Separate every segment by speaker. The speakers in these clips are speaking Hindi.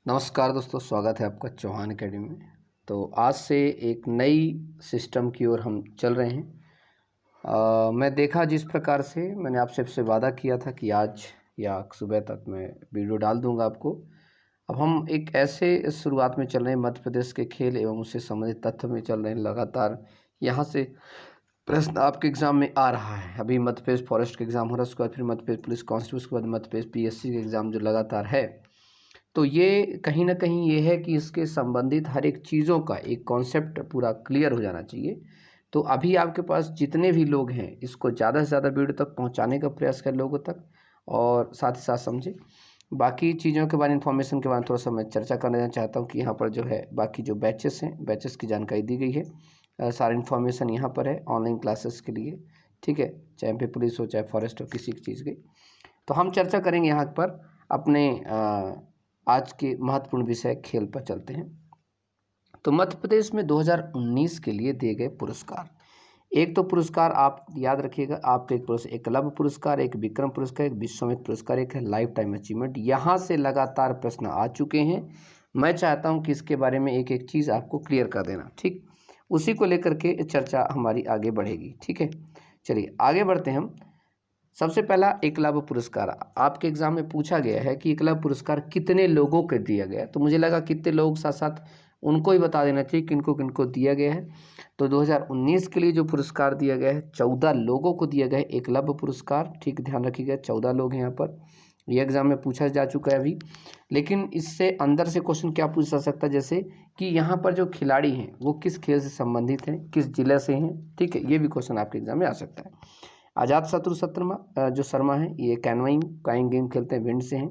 Speaker 1: नमस्कार दोस्तों, स्वागत है आपका चौहान एकेडमी में। तो आज से एक नई सिस्टम की ओर हम चल रहे हैं। मैं देखा जिस प्रकार से मैंने आपसे वादा किया था कि आज या सुबह तक मैं वीडियो डाल दूंगा आपको। अब हम एक ऐसे शुरुआत में चल रहे हैं, मध्य प्रदेश के खेल एवं उससे संबंधित तथ्य में चल रहे हैं। लगातार यहाँ से प्रश्न आपके एग्ज़ाम में आ रहा है। अभी मध्य प्रदेश फॉरेस्ट का एग्ज़ाम हो रहा है, उसके बाद फिर मध्य प्रदेश पुलिस कांस्टेबल, उसके बाद मध्य प्रदेश पीएससी का एग्ज़ाम जो लगातार है। तो ये कहीं न कहीं ये है कि इसके संबंधित हर एक चीज़ों का एक कॉन्सेप्ट पूरा क्लियर हो जाना चाहिए। तो अभी आपके पास जितने भी लोग हैं, इसको ज़्यादा से ज़्यादा वीडियो तक पहुँचाने का प्रयास करें लोगों तक, और साथ ही साथ समझें। बाकी चीज़ों के बारे में, इन्फॉर्मेशन के बारे में थोड़ा-सा मैं चर्चा करना चाहता हूँ कि यहाँ पर जो है बाकी जो बैचेस हैं, बैचेस की जानकारी दी गई है। सारी इन्फॉर्मेशन यहाँ पर है ऑनलाइन क्लासेस के लिए, ठीक है? चाहे फिर पुलिस हो, चाहे फॉरेस्ट हो, किसी चीज़ की। तो हम चर्चा करेंगे यहाँ पर अपने आज के महत्वपूर्ण विषय खेल पर चलते हैं। तो मध्य प्रदेश में 2019 के लिए दिए गए पुरस्कार। एक तो पुरस्कार आप याद रखिएगा, आपके एक एकलव्य पुरस्कार, एक विक्रम पुरस्कार, एक विश्वामित्र पुरस्कार, एक है लाइफ टाइम अचीवमेंट। यहाँ से लगातार प्रश्न आ चुके हैं। मैं चाहता हूँ कि इसके बारे में एक एक चीज़ आपको क्लियर कर देना, ठीक? उसी को लेकर के चर्चा हमारी आगे बढ़ेगी, ठीक है? चलिए आगे बढ़ते हैं हम। सबसे पहला एकलव्य पुरस्कार। आपके एग्जाम में पूछा गया है कि एकलव्य पुरस्कार कितने लोगों को दिया गया है, तो मुझे लगा कितने लोग साथ साथ उनको ही बता देना चाहिए किनको किनको दिया गया है। तो 2019 के लिए जो पुरस्कार दिया गया है, 14 लोगों को दिया गया है एकलव्य पुरस्कार, ठीक ध्यान रखिएगा, 14 लोग हैं यहाँ पर। ये एग्जाम में पूछा जा चुका है अभी, लेकिन इससे अंदर से क्वेश्चन क्या पूछ जा सकता है, जैसे कि यहाँ पर जो खिलाड़ी हैं वो किस खेल से संबंधित हैं, किस जिले से हैं, ठीक है? ये भी क्वेश्चन आपके एग्जाम में आ सकता है। आजाद शत्रु शर्मा जो शर्मा है, ये काइंग गेम खेलते हैं, भिंड से हैं।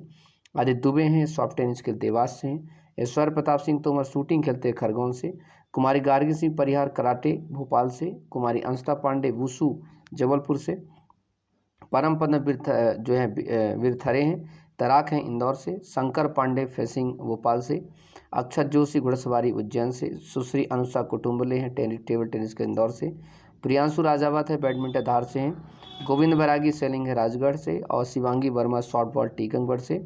Speaker 1: आदित्य दुबे हैं, सॉफ्ट टेनिस खेलते देवास से हैं। ऐश्वर्य प्रताप सिंह तोमर शूटिंग खेलते हैं खरगोन से। कुमारी गार्गी सिंह परिहार कराटे भोपाल से। कुमारी अंशिता पांडे वुशु जबलपुर से। परम पद जो है वीरथरे हैं, तैराक हैं इंदौर से। शंकर पांडे फेंसिंग भोपाल से। अक्षत जोशी घुड़सवारी उज्जैन से। सुश्री अनुषा कुटुम्बले हैं टेबल टेनिस के इंदौर से। प्रियांशु राजावत है बैडमिंटन धार से हैं। गोविंद बैरागी सेलिंग है राजगढ़ से। और शिवांगी वर्मा शॉर्ट बॉल टीकमगढ़ से।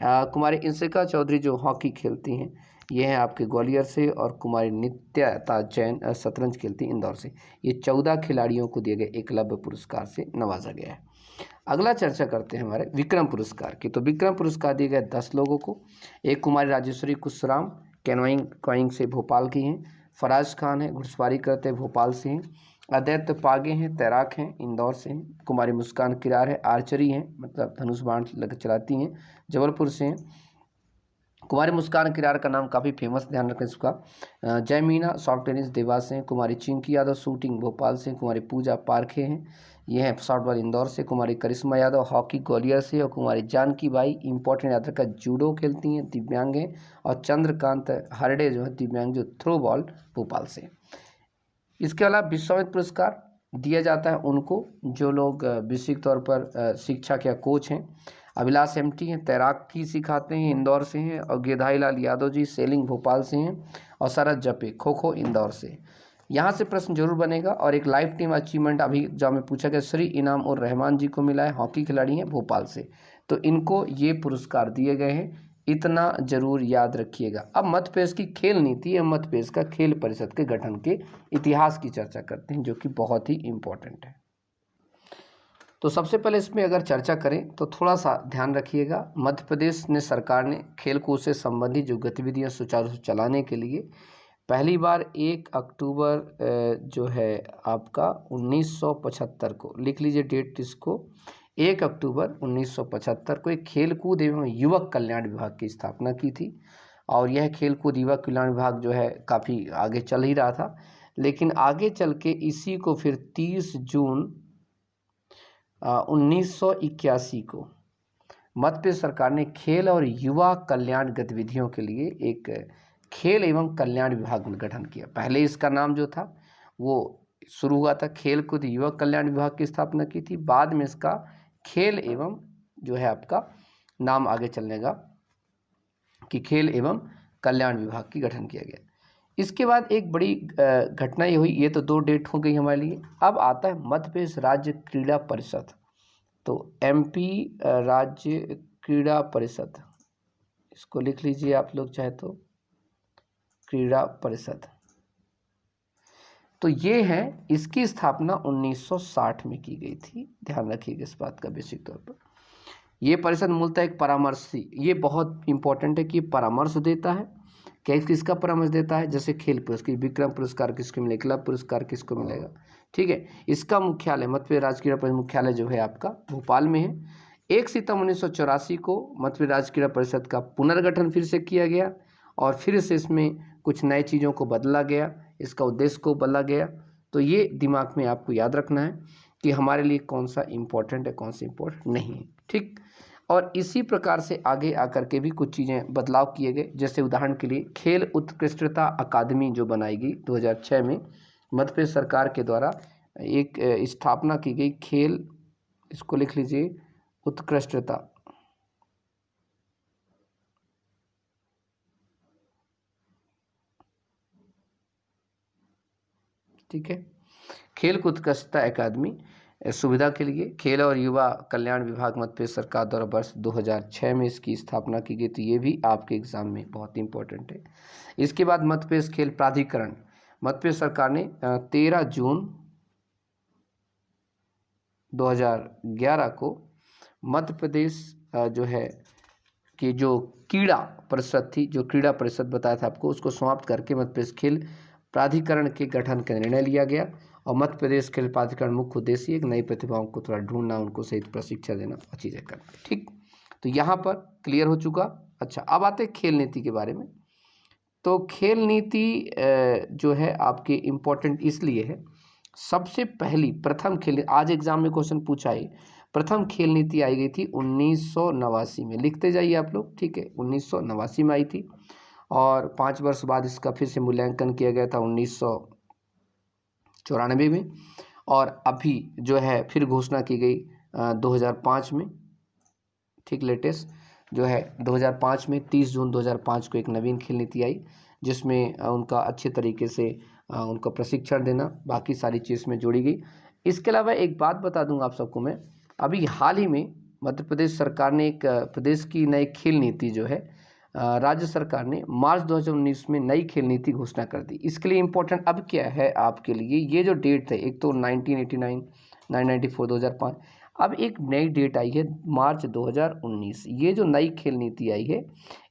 Speaker 1: कुमारी इंसिका चौधरी जो हॉकी खेलती हैं, ये हैं आपके ग्वालियर से। और कुमारी नित्यता जैन शतरंज खेलती इंदौर से। ये 14 खिलाड़ियों को दिए गए एकलव्य पुरस्कार से नवाजा गया है। अगला चर्चा करते हैं हमारे विक्रम पुरस्कार की। तो विक्रम पुरस्कार दिए गए 10 लोगों को। एक कुमारी राजेश्वरी कुशराम कैनोइंग से भोपाल की हैं। फराज खान है, घुड़सवारी करते भोपाल से हैं। अदैत्य पागे हैं, तैराक हैं, इंदौर से हैं। कुमारी मुस्कान किरार है, आर्चरी हैं, मतलब धनुष बाण चलाती हैं, जबलपुर से हैं। कुमारी मुस्कान किरार का नाम काफ़ी फेमस, ध्यान रखें इसका। जय मीना सॉफ्ट टेनिस देवास से हैं। कुमारी चिंकी यादव शूटिंग भोपाल से। कुमारी पूजा पारखे हैं, ये हैं सॉफ्ट बॉल इंदौर से। कुमारी करिश्मा यादव हॉकी ग्वालियर से। और कुमारी जानकी बाई इंपॉर्टेंट याद रखा जूडो खेलती हैं, दिव्यांग हैं। और चंद्रकांत हरडे जो है दिव्यांग, जो थ्रो बॉल भोपाल से। इसके अलावा विश्वामित्र पुरस्कार दिया जाता है उनको जो लोग विशिष्ट तौर पर शिक्षक या कोच हैं। अभिलाष एमटी हैं, तैराकी सिखाते हैं, इंदौर से हैं। और गिरधारी लाल यादव जी सेलिंग भोपाल से हैं। और शरद जपे खो खो इंदौर से। यहाँ से प्रश्न जरूर बनेगा। और एक लाइफ टाइम अचीवमेंट अभी एग्जाम में पूछा गया, श्री इनाम और रहमान जी को मिला है, हॉकी खिलाड़ी हैं भोपाल से। तो इनको ये पुरस्कार दिए गए हैं, इतना जरूर याद रखिएगा। अब मध्य प्रदेश की खेल नीति या मध्य प्रदेश का खेल परिषद के गठन के इतिहास की चर्चा करते हैं, जो कि बहुत ही इम्पोर्टेंट है। तो सबसे पहले इसमें अगर चर्चा करें तो थोड़ा सा ध्यान रखिएगा। मध्य प्रदेश ने सरकार ने खेलकूद से संबंधित जो गतिविधियां सुचारू रूप से चलाने के लिए पहली बार 1 अक्टूबर जो है आपका 1975 को, लिख लीजिए डेट इसको, 1 अक्टूबर 1975 को एक खेलकूद एवं युवक कल्याण विभाग की स्थापना की थी। और यह खेलकूद युवक कल्याण विभाग जो है काफ़ी आगे चल ही रहा था, लेकिन आगे चल के इसी को फिर 30 जून 1981 को मध्य प्रदेश सरकार ने खेल और युवा कल्याण गतिविधियों के लिए एक खेल एवं कल्याण विभाग में गठन किया। पहले इसका नाम जो था वो शुरू हुआ था खेल कूद युवक कल्याण विभाग की स्थापना की थी। बाद में इसका खेल एवं जो है आपका नाम आगे चलने का कि खेल एवं कल्याण विभाग की गठन किया गया। इसके बाद एक बड़ी घटना ये हुई। ये तो 2 डेट हो गई हमारे लिए। अब आता है मध्य प्रदेश राज्य क्रीड़ा परिषद। तो एमपी राज्य क्रीड़ा परिषद, इसको लिख लीजिए आप लोग चाहे तो, क्रीड़ा परिषद। तो ये है, इसकी स्थापना 1960 में की गई थी, ध्यान रखिएगा इस बात का बेसिक तौर पर। ये परिषद मूलतः एक परामर्शी, ये बहुत इंपॉर्टेंट है कि परामर्श देता है। किसका परामर्श देता है? जैसे खेल पुरस्कार, विक्रम पुरस्कार किसको मिलेगा, क्लब पुरस्कार किसको मिलेगा, ठीक है। इसका मुख्यालय, मध्य प्रदेश राज्य क्रीड़ा परिषद मुख्यालय जो है आपका भोपाल में है। 1 सितंबर 1984 को मध्य प्रदेश राज्य क्रीड़ा परिषद का पुनर्गठन फिर से किया गया और फिर से इसमें कुछ नए चीज़ों को बदला गया, इसका उद्देश्य को बदला गया। तो ये दिमाग में आपको याद रखना है कि हमारे लिए कौन सा इम्पोर्टेंट है, कौन सा इम्पोर्टेंट नहीं है, ठीक। और इसी प्रकार से आगे आकर के भी कुछ चीज़ें बदलाव किए गए। जैसे उदाहरण के लिए खेल उत्कृष्टता अकादमी जो बनाई गई 2006 में मध्य प्रदेश सरकार के द्वारा एक स्थापना की गई, खेल, इसको लिख लीजिए, उत्कृष्टता, ठीक है। खेल उत्कृष्टता अकादमी सुविधा के लिए खेल और युवा कल्याण विभाग मध्य प्रदेश सरकार द्वारा वर्ष 2006 में इसकी स्थापना की गई। तो ये भी आपके एग्जाम में बहुत इंपॉर्टेंट है। इसके बाद मध्य प्रदेश खेल प्राधिकरण, मध्य प्रदेश सरकार ने 13 जून 2011 को मध्य प्रदेश जो है कि जो क्रीड़ा परिषद थी, जो क्रीड़ा परिषद बताया था आपको, उसको समाप्त करके मध्य प्रदेश खेल प्राधिकरण के गठन का निर्णय लिया गया। और मध्य प्रदेश खेल प्राधिकरण मुख्य उद्देश्य एक नई प्रतिभाओं को थोड़ा ढूंढना, उनको सही प्रशिक्षण देना और चीज़ें करना, ठीक। तो यहाँ पर क्लियर हो चुका। अच्छा, अब आते हैं खेल नीति के बारे में। तो खेल नीति जो है आपके इम्पोर्टेंट इसलिए है, सबसे पहली प्रथम खेल, आज एग्जाम में क्वेश्चन पूछा है, प्रथम खेल नीति आई गई थी 1989 में, लिखते जाइए आप लोग, ठीक है। 1989 में आई थी और 5 वर्ष बाद इसका फिर से मूल्यांकन किया गया था 1994 में, और अभी जो है फिर घोषणा की गई 2005 में, ठीक। लेटेस्ट जो है 2005 में 30 जून 2005 को एक नवीन खेल नीति आई, जिसमें उनका अच्छे तरीके से उनका प्रशिक्षण देना, बाकी सारी चीज़ में जोड़ी गई। इसके अलावा एक बात बता दूंगा आप सबको मैं, अभी हाल ही में मध्य प्रदेश सरकार ने एक प्रदेश की नई खेल नीति जो है राज्य सरकार ने मार्च 2019 में नई खेल नीति घोषणा कर दी। इसके लिए इम्पोर्टेंट अब क्या है आपके लिए, ये जो डेट थे, एक तो 1989, 994, 2005, अब एक नई डेट आई है मार्च 2019। ये जो नई खेल नीति आई है,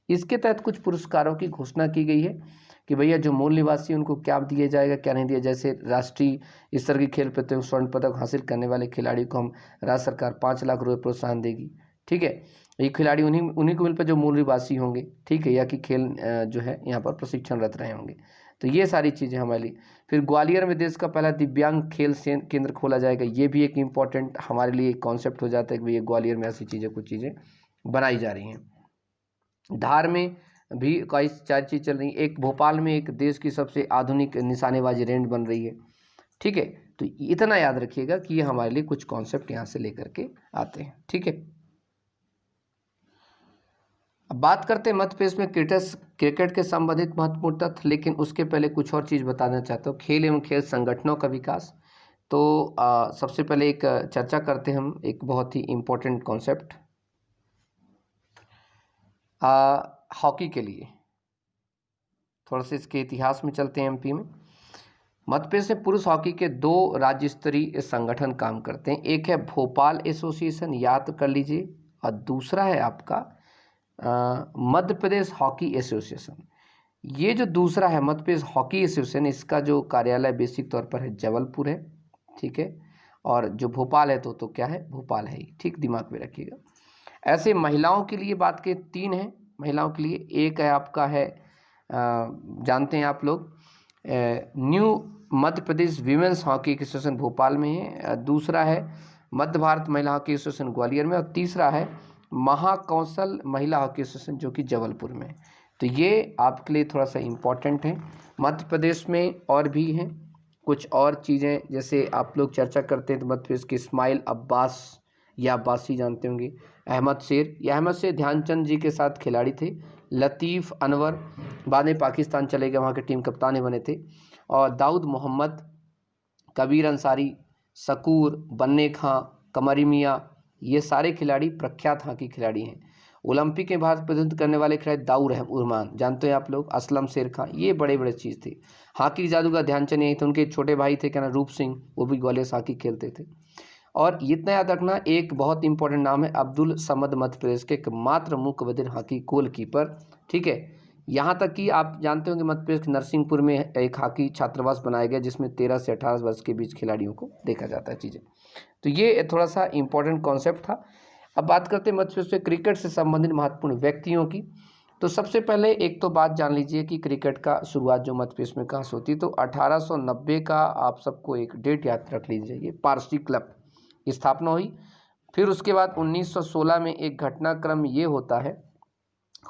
Speaker 1: इसके तहत कुछ पुरस्कारों की घोषणा की गई है कि भैया जो मूल निवासी उनको क्या दिया जाएगा, क्या नहीं दिया। जैसे राष्ट्रीय स्तर की खेल प्रतियोगिता स्वर्ण पदक हासिल करने वाले खिलाड़ी को हम राज्य सरकार 5 लाख रुपये प्रोत्साहन देगी, ठीक है। ये खिलाड़ी उन्हीं को मिल पर जो मूल निवासी होंगे, ठीक है, या कि खेल जो है यहाँ पर प्रशिक्षणरत रहे होंगे। तो ये सारी चीज़ें हमारे लिए। फिर ग्वालियर में देश का पहला दिव्यांग खेल केंद्र खोला जाएगा, ये भी एक इम्पॉर्टेंट हमारे लिए कॉन्सेप्ट हो जाता है कि भैया ग्वालियर में ऐसी चीज़ें, कुछ चीज़ें बनाई जा रही हैं। धार में भी कई चार चीज़ चल रही है। एक भोपाल में एक देश की सबसे आधुनिक निशानेबाजी रेंज बन रही है, ठीक है। तो इतना याद रखिएगा कि ये हमारे लिए कुछ कॉन्सेप्ट यहाँ से लेकर के आते हैं, ठीक है। अब बात करते हैं मध्य प्रदेश में क्रिकेट के संबंधित महत्वपूर्ण तथ्य, लेकिन उसके पहले कुछ और चीज़ बताना चाहता हूँ, खेल एवं खेल संगठनों का विकास। तो सबसे पहले एक चर्चा करते हैं हम एक बहुत ही इम्पोर्टेंट कॉन्सेप्ट हॉकी के लिए। थोड़ा सा इसके इतिहास में चलते हैं। एमपी में मध्य प्रदेश में पुरुष हॉकी के 2 राज्य स्तरीय संगठन काम करते हैं। एक है भोपाल एसोसिएशन, याद कर लीजिए, और दूसरा है आपका मध्य प्रदेश हॉकी एसोसिएशन। ये जो दूसरा है मध्य प्रदेश हॉकी एसोसिएशन, इसका जो कार्यालय बेसिक तौर पर है जबलपुर है, ठीक है। और जो भोपाल है तो क्या है, भोपाल है ही, ठीक, दिमाग में रखिएगा। ऐसे महिलाओं के लिए बात के 3 हैं महिलाओं के लिए। एक है आपका है जानते हैं आप लोग, new Madhya Pradesh women's hockey association Bhopal में है, दूसरा है मध्य भारत महिला हॉकी एसोसिएशन ग्वालियर में, और तीसरा है महाकौशल महिला हॉकी एसोसिएशन जो कि जबलपुर में है। तो ये आपके लिए थोड़ा सा इम्पोर्टेंट है। मध्य प्रदेश में और भी हैं कुछ और चीज़ें, जैसे आप लोग चर्चा करते हैं तो मध्य प्रदेश के इस्माइल अब्बास या अब्बासी जानते होंगे, अहमद शेर, ये अहमद शेर ध्यानचंद जी के साथ खिलाड़ी थे। लतीफ़ अनवर बाद में पाकिस्तान चले गए, वहाँ के टीम कप्तान बने थे। और दाऊद मोहम्मद, कबीर अंसारी, शकूर, बन्ने खां, कमरी मियाँ, ये सारे खिलाड़ी प्रख्यात हॉकी खिलाड़ी हैं। ओलंपिक में भारत प्रतिनिधित्व करने वाले खिलाड़ी दाऊद उर्मान, जानते हैं आप लोग, असलम शेर खां, ये बड़े बड़े चीज़ थे। हॉकी जादूगर ध्यानचंद यही थे, उनके छोटे भाई थे क्या ना रूप सिंह, वो भी ग्वालियर से हॉकी खेलते थे। और इतना याद रखना, एक बहुत इंपॉर्टेंट नाम है अब्दुल समद, मध्य प्रदेश के एकमात्र मुख्य बधिर हॉकी गोलकीपर, ठीक है। यहाँ तक कि आप जानते होंगे मध्य प्रदेश के नरसिंहपुर में एक हॉकी छात्रावास बनाया गया जिसमें 13 से 18 वर्ष के बीच खिलाड़ियों को देखा जाता है चीज़ें। तो ये थोड़ा सा इंपॉर्टेंट कॉन्सेप्ट था। अब बात करते हैं मध्य प्रदेश में क्रिकेट से संबंधित महत्वपूर्ण व्यक्तियों की। तो सबसे पहले एक तो बात जान लीजिए कि क्रिकेट का शुरुआत जो मध्य प्रदेश में कहाँ से होती है, तो 1890 का आप सबको एक डेट याद रख लीजिए, ये पारसी क्लब की स्थापना हुई। फिर उसके बाद 1916 में एक घटनाक्रम ये होता है,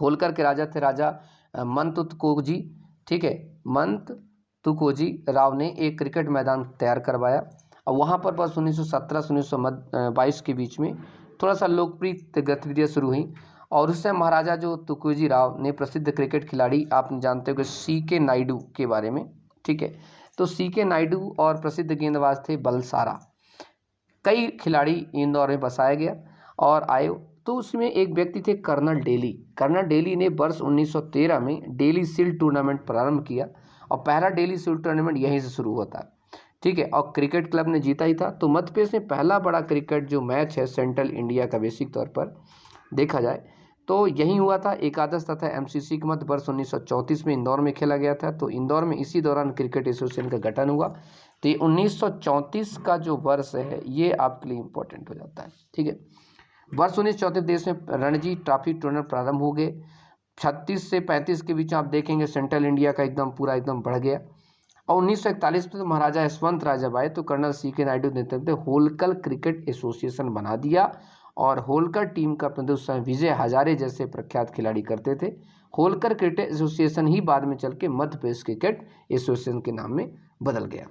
Speaker 1: होलकर के राजा थे राजा मंतुकोजी, ठीक है, मंतुकोजी राव ने एक क्रिकेट मैदान तैयार करवाया और वहाँ पर बस 1917 से 1922 के बीच में थोड़ा सा लोकप्रिय गतिविधियाँ शुरू हुई। और उस समय महाराजा जो तुकोजी राव ने प्रसिद्ध क्रिकेट खिलाड़ी, आप जानते हो कि C.K. नायडू के बारे में, ठीक है, तो C.K. नायडू और प्रसिद्ध गेंदबाज थे बलसारा, कई खिलाड़ी इंदौर में बसाया गया और आए। तो उसमें एक व्यक्ति थे कर्नल डेली। कर्नल डेली ने वर्ष 1913 में डेली शील्ड टूर्नामेंट प्रारंभ किया और पहला डेली शील्ड टूर्नामेंट यहीं से शुरू होता है, ठीक है, और क्रिकेट क्लब ने जीता ही था। तो मध्य प्रदेश में पहला बड़ा क्रिकेट जो मैच है सेंट्रल इंडिया का बेसिक तौर पर देखा जाए तो यही हुआ था। एकादश तथा MCC के मध्य वर्ष 1934 में इंदौर में खेला गया था। तो इंदौर में इसी दौरान क्रिकेट एसोसिएशन का गठन हुआ। तो ये 1934 का जो वर्ष है ये आपके लिए इम्पोर्टेंट हो जाता है, ठीक है। वर्ष 1934 देश में रणजी ट्रॉफी टूर्नामेंट प्रारंभ हो गए। 36 से 35 के बीच आप देखेंगे सेंट्रल इंडिया का एकदम पूरा एकदम बढ़ गया। और 1941 में तो महाराजा यशवंत राय जब आए तो कर्नल C.K. नायडू नेतृत्व में होलकर क्रिकेट एसोसिएशन बना दिया और होलकर टीम का प्रतिनिधित्व उस समय विजय हजारे जैसे प्रख्यात खिलाड़ी करते थे। होलकर क्रिकेट एसोसिएशन ही बाद में चल के मध्य प्रदेश क्रिकेट एसोसिएशन के नाम में बदल गया।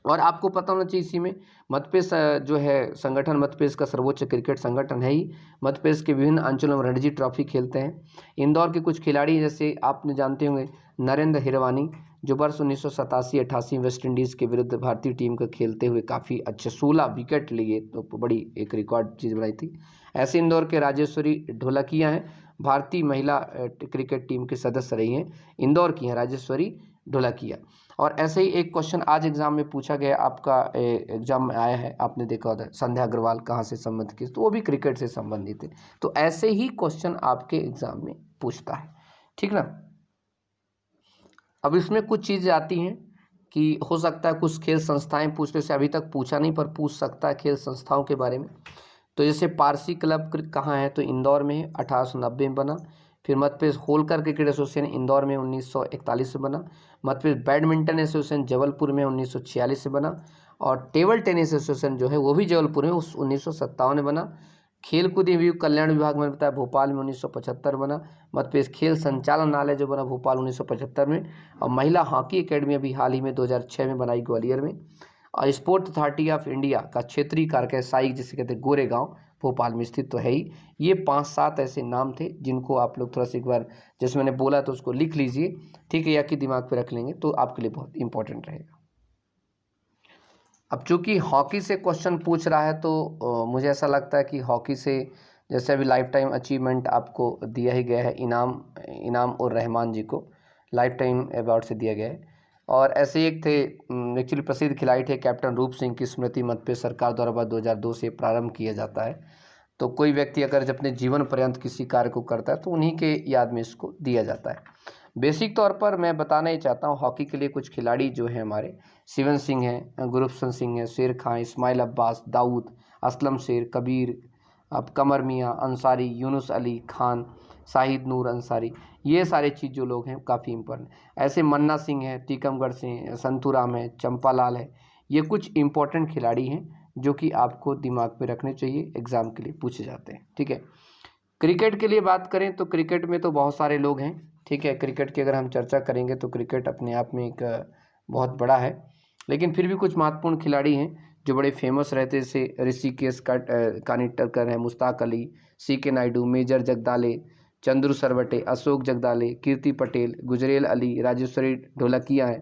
Speaker 1: और आपको पता होना चाहिए इसी में मध्य प्रदेश जो है संगठन मध्य प्रदेश का सर्वोच्च क्रिकेट संगठन है ही। मध्य प्रदेश के विभिन्न अंचलों में रणजी ट्रॉफी खेलते हैं। इंदौर के कुछ खिलाड़ी जैसे आपने जानते होंगे नरेंद्र हिरवानी, जो वर्ष 1987-88 वेस्ट इंडीज़ के विरुद्ध भारतीय टीम को खेलते हुए काफ़ी अच्छे 16 विकेट लिए, तो बड़ी एक रिकॉर्ड चीज़ बनाई थी। ऐसे इंदौर के राजेश्वरी ढोलकिया हैं, भारतीय महिला क्रिकेट टीम के सदस्य रही हैं, इंदौर की हैं राजेश्वरी ढोलकिया। और ऐसे ही एक क्वेश्चन आज एग्जाम में पूछा गया, आपका एग्जाम में आया है, आपने देखा होता है संध्या अग्रवाल कहाँ से संबंधित की, तो वो भी क्रिकेट से संबंधित है। तो ऐसे ही क्वेश्चन आपके एग्जाम में पूछता है, ठीक ना। अब इसमें कुछ चीज़ें आती हैं कि हो सकता है कुछ खेल संस्थाएं पूछने से, अभी तक पूछा नहीं पर पूछ सकता है खेल संस्थाओं के बारे में। तो जैसे पारसी क्लब कहाँ है, तो इंदौर में है, 1890 में बना। फिर मध्य प्रदेश होलकर क्रिकेट एसोसिएशन इंदौर में 1941 से बना। मध्य प्रदेश बैडमिंटन एसोसिएशन जबलपुर में 1946 से बना। और टेबल टेनिस एसोसिएशन जो है वो भी जबलपुर में 1957 में बना। खेलकूद एवं कल्याण विभाग में बताया भोपाल में 1975 बना। मध्य प्रदेश खेल संचालनालय जो बना भोपाल 1975 में। और महिला हॉकी अकेडमी अभी हाल ही में 2006 में बनाई ग्वालियर में। और स्पोर्ट अथॉरिटी ऑफ इंडिया का क्षेत्रीय कार्यालय साई जिसे कहते हैं गोरेगांव भोपाल में स्थित तो है ही। ये 5-7 ऐसे नाम थे जिनको आप लोग थोड़ा सा एक बार जैसे मैंने बोला तो उसको लिख लीजिए, ठीक है, या कि दिमाग पे रख लेंगे तो आपके लिए बहुत इंपॉर्टेंट रहेगा। अब चूंकि हॉकी से क्वेश्चन पूछ रहा है तो मुझे ऐसा लगता है कि हॉकी से जैसे अभी लाइफ टाइम अचीवमेंट आपको दिया ही गया है, इनाम और रहमान जी को लाइफ टाइम अवार्ड से दिया गया है। और ऐसे एक थे एक्चुअली प्रसिद्ध खिलाड़ी थे कैप्टन रूप सिंह की स्मृति मध्य प्रदेश सरकार द्वारा 2002 से प्रारंभ किया जाता है। तो कोई व्यक्ति अगर जब अपने जीवन पर्यंत किसी कार्य को करता है तो उन्हीं के याद में इसको दिया जाता है। बेसिक तौर पर मैं बताना ही चाहता हूँ हॉकी के लिए कुछ खिलाड़ी जो हैं हमारे, शिवन सिंह हैं, गुरबचन सिंह हैं, शेर खां, इस्माइल अब्बास, दाऊद, असलम शेर, कबीर, अब कमर मियाँ, अंसारी, यूनुस अली खान, शाहिद नूर अंसारी, ये सारे चीज़ जो लोग हैं काफ़ी इंपॉर्टेंट। ऐसे मन्ना सिंह है, टीकमगढ़ से, संतूराम है, चंपालाल है, ये कुछ इंपॉर्टेंट खिलाड़ी हैं जो कि आपको दिमाग में रखने चाहिए, एग्ज़ाम के लिए पूछे जाते हैं, ठीक है। क्रिकेट के लिए बात करें तो क्रिकेट में तो बहुत सारे लोग हैं, ठीक है। क्रिकेट की अगर हम चर्चा करेंगे तो क्रिकेट अपने आप में एक बहुत बड़ा है, लेकिन फिर भी कुछ महत्वपूर्ण खिलाड़ी हैं जो बड़े फेमस रहते, जैसे ऋषिकेश कानिटकर है, मुश्ताक अली, C.K. नायडू, मेजर जगदाले, चंद्रू सरवटे, अशोक जगदाले, कीर्ति पटेल, गुजरेल अली, राजेश्वरी ढोलकिया है,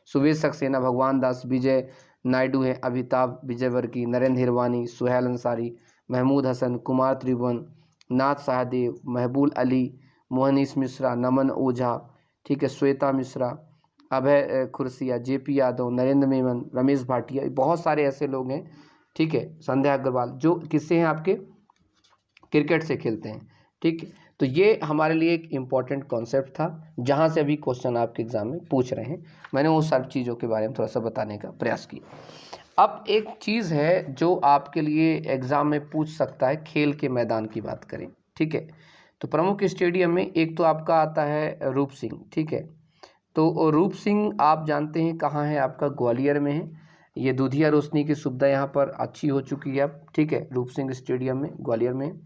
Speaker 1: सुवेश सक्सेना, भगवान दास, विजय नायडू है, अमिताभ विजयवर्गीय, नरेंद्र हिरवानी, सुहेल अंसारी, महमूद हसन, कुमार त्रिभुवन, नाथ सहदेव, महबूल अली, मोहनीश मिश्रा, नमन ओझा, ठीक है, श्वेता मिश्रा, अभय खुर्सिया, जेपी यादव, नरेंद्र मेमन, रमेश भाटिया, बहुत सारे ऐसे लोग हैं, ठीक है, संध्या अग्रवाल, जो किससे हैं, आपके क्रिकेट से खेलते हैं, ठीक है। तो ये हमारे लिए एक इम्पॉर्टेंट कॉन्सेप्ट था, जहाँ से अभी क्वेश्चन आपके एग्जाम में पूछ रहे हैं। मैंने वो सब चीज़ों के बारे में थोड़ा सा बताने का प्रयास किया। अब एक चीज़ है जो आपके लिए एग्ज़ाम में पूछ सकता है, खेल के मैदान की बात करें, ठीक है। तो प्रमुख स्टेडियम में एक तो आपका आता है रूप सिंह, ठीक है। तो रूप सिंह आप जानते हैं कहाँ है, आपका ग्वालियर में है। ये दूधिया रोशनी की सुविधा यहाँ पर अच्छी हो चुकी है अब, ठीक है, रूप सिंह स्टेडियम में, ग्वालियर में।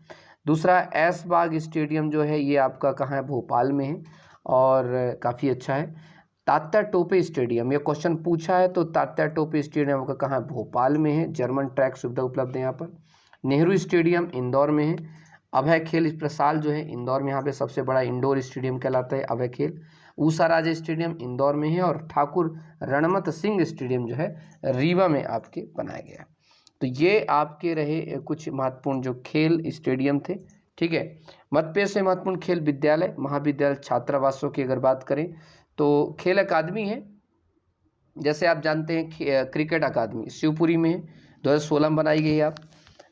Speaker 1: दूसरा ऐशबाग स्टेडियम जो है ये आपका कहाँ है, भोपाल में है, और काफ़ी अच्छा है। तात्या टोपे स्टेडियम, ये क्वेश्चन पूछा है, तो तात्या टोपे स्टेडियम आपका कहाँ है, भोपाल में है, जर्मन ट्रैक सुविधा उपलब्ध है यहाँ पर। नेहरू स्टेडियम इंदौर में है। अभय खेल प्रसाल जो है इंदौर में, यहाँ पे सबसे बड़ा इंडोर स्टेडियम कहलाता है अभय खेल। ऊषा राज स्टेडियम इंदौर में है, और ठाकुर रणमत सिंह स्टेडियम जो है रीवा में आपके बनाया गया है। तो ये आपके रहे कुछ महत्वपूर्ण जो खेल स्टेडियम थे, ठीक है। मध्य से महत्वपूर्ण खेल विद्यालय, महाविद्यालय, छात्रावासों की अगर बात करें तो खेल अकादमी है, जैसे आप जानते हैं क्रिकेट अकादमी शिवपुरी में है, 2016 में बनाई गई है। आप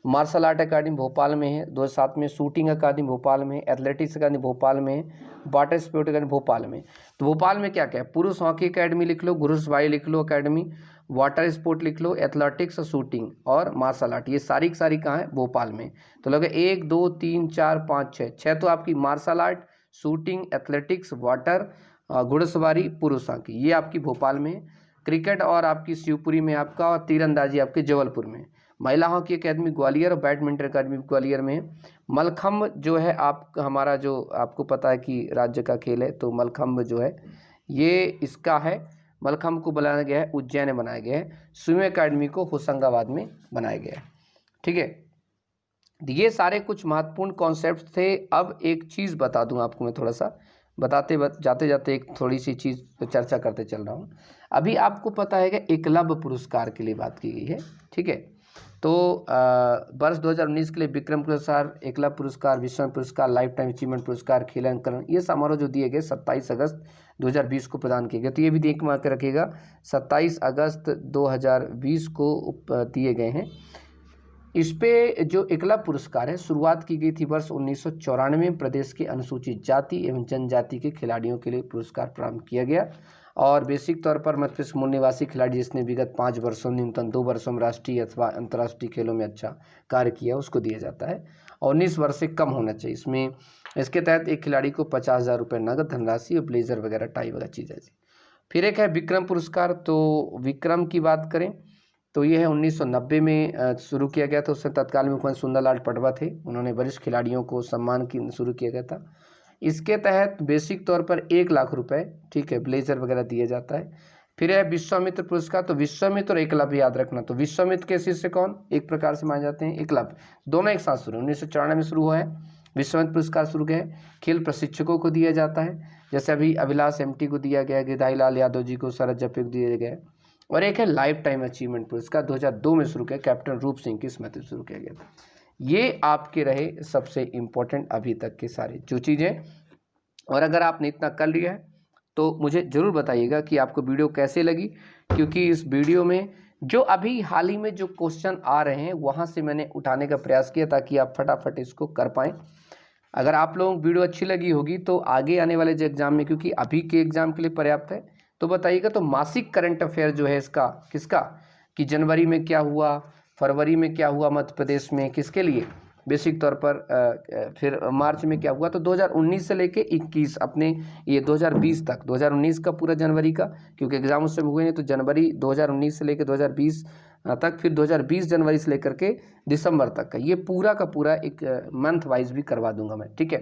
Speaker 1: मार्शल आर्ट अकादमी भोपाल में है, 2007 में। शूटिंग अकादमी भोपाल में, एथलेटिक्स अकादमी भोपाल में, वाटर स्पोर्ट अकादमी भोपाल में। तो भोपाल में क्या क्या है, पुरुष हॉकी अकादमी लिख लो, घुड़सवारी लिख लो अकादमी, वाटर स्पोर्ट लिख लो, एथलेटिक्स, शूटिंग और मार्शल आर्ट, ये सारी की सारी कहाँ है, भोपाल में। तो लगे 1 2 3 4 5 6 तो आपकी martial art, shooting, athletics, water, घुड़सवारी, पुरुष हॉकी, ये आपकी भोपाल में। क्रिकेट और आपकी शिवपुरी में आपका, और तीरंदाजी आपके जबलपुर में। महिला हॉकी अकेडमी ग्वालियर और बैडमिंटन अकादमी ग्वालियर में। मलखम्ब जो है आप हमारा, जो आपको पता है कि राज्य का खेल है, तो मलखम्ब जो है ये इसका है, मलखम्ब को बनाया गया है उज्जैन में बनाया गया है। स्विमिंग अकादमी को होशंगाबाद में बनाया गया है, ठीक है। ये सारे कुछ महत्वपूर्ण कॉन्सेप्ट थे। अब एक चीज़ बता दूं आपको, मैं थोड़ा सा जाते जाते एक थोड़ी सी चीज़ पे चर्चा करते चल रहा हूँ। अभी आपको पता है कि एकलव्य पुरस्कार के लिए बात की गई है, ठीक है। तो वर्ष 2019 के लिए विक्रम पुरस्कार, एकलव्य पुरस्कार, विश्व पुरस्कार, लाइफ टाइम अचीवमेंट पुरस्कार, खेलांकन, ये समारोह जो दिए गए 27 अगस्त 2020 को प्रदान किए गए। तो ये भी देख के रखिएगा, 27 अगस्त 2020 को दिए गए हैं। इस पे जो एकलव्य पुरस्कार है, शुरुआत की गई थी वर्ष 1994 में। प्रदेश के अनुसूचित जाति एवं जनजाति के खिलाड़ियों के लिए पुरस्कार प्रदान किया गया, और बेसिक तौर पर मध्य प्रदेश मूल निवासी खिलाड़ी जिसने विगत 5 वर्षों न्यूनतम 2 वर्षों में राष्ट्रीय अथवा अंतर्राष्ट्रीय खेलों में अच्छा कार्य किया उसको दिया जाता है, और 19 वर्ष से कम होना चाहिए इसमें। इसके तहत एक खिलाड़ी को 50,000 रुपये नगद धनराशि और ब्लेजर वगैरह, टाई वगैरह चीज़ें। फिर एक है विक्रम पुरस्कार। तो विक्रम की बात करें तो ये है 1990 में शुरू किया गया था। उसमें तत्कालीन मुख्यमंत्री सुंदरलाल पटवा थे, उन्होंने वरिष्ठ खिलाड़ियों को सम्मान की शुरू किया गया था। इसके तहत बेसिक तौर पर 1 लाख रुपए, ठीक है, ब्लेजर वगैरह दिया जाता है। फिर है विश्वामित्र पुरस्कार। तो विश्वामित्र और एकलव्य याद रखना। तो विश्वामित्र के शिष्य कौन एक प्रकार से माने जाते हैं, एकलव्य, दोनों एक साथ शुरू 1994 में शुरू हुआ है। विश्वामित्र पुरस्कार शुरू गए खेल प्रशिक्षकों को दिया जाता है, जैसे अभी अभिलाष एमटी को दिया गया, गिदाई लाल यादव जी को, शरद जप्पे को दिया गया। और एक है लाइफ टाइम अचीवमेंट पुरस्कार, 2002 में शुरू किया, कैप्टन रूप सिंह की स्मृति शुरू किया गया था। ये आपके रहे सबसे इम्पोर्टेंट अभी तक के सारे जो चीज़ें। और अगर आपने इतना कर लिया है तो मुझे ज़रूर बताइएगा कि आपको वीडियो कैसे लगी, क्योंकि इस वीडियो में जो अभी हाल ही में जो क्वेश्चन आ रहे हैं वहाँ से मैंने उठाने का प्रयास किया ताकि आप फटाफट इसको कर पाएँ। अगर आप लोगों को वीडियो अच्छी लगी होगी तो आगे आने वाले जो एग्ज़ाम में, क्योंकि अभी के एग्ज़ाम के लिए पर्याप्त है, तो बताइएगा। तो मासिक करंट अफेयर जो है इसका किसका, कि जनवरी में क्या हुआ, फरवरी में क्या हुआ मध्य प्रदेश में, किसके लिए बेसिक तौर पर, फिर मार्च में क्या हुआ। तो 2019 से लेके 21 अपने ये 2020 तक, 2019 का पूरा जनवरी का, क्योंकि एग्ज़ाम उस समय हुए नहीं, तो जनवरी 2019 से लेकर 2020 तक, फिर 2020 जनवरी से लेकर के दिसंबर तक का, ये पूरा का पूरा एक मंथ वाइज भी करवा दूंगा मैं, ठीक है।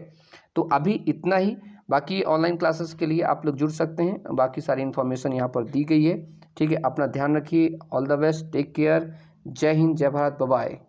Speaker 1: तो अभी इतना ही। बाकी ऑनलाइन क्लासेस के लिए आप लोग जुड़ सकते हैं, बाकी सारी इन्फॉर्मेशन यहाँ पर दी गई है, ठीक है। अपना ध्यान रखिए, all the best, take care, जय हिंद, जय भारत, बाय बाय।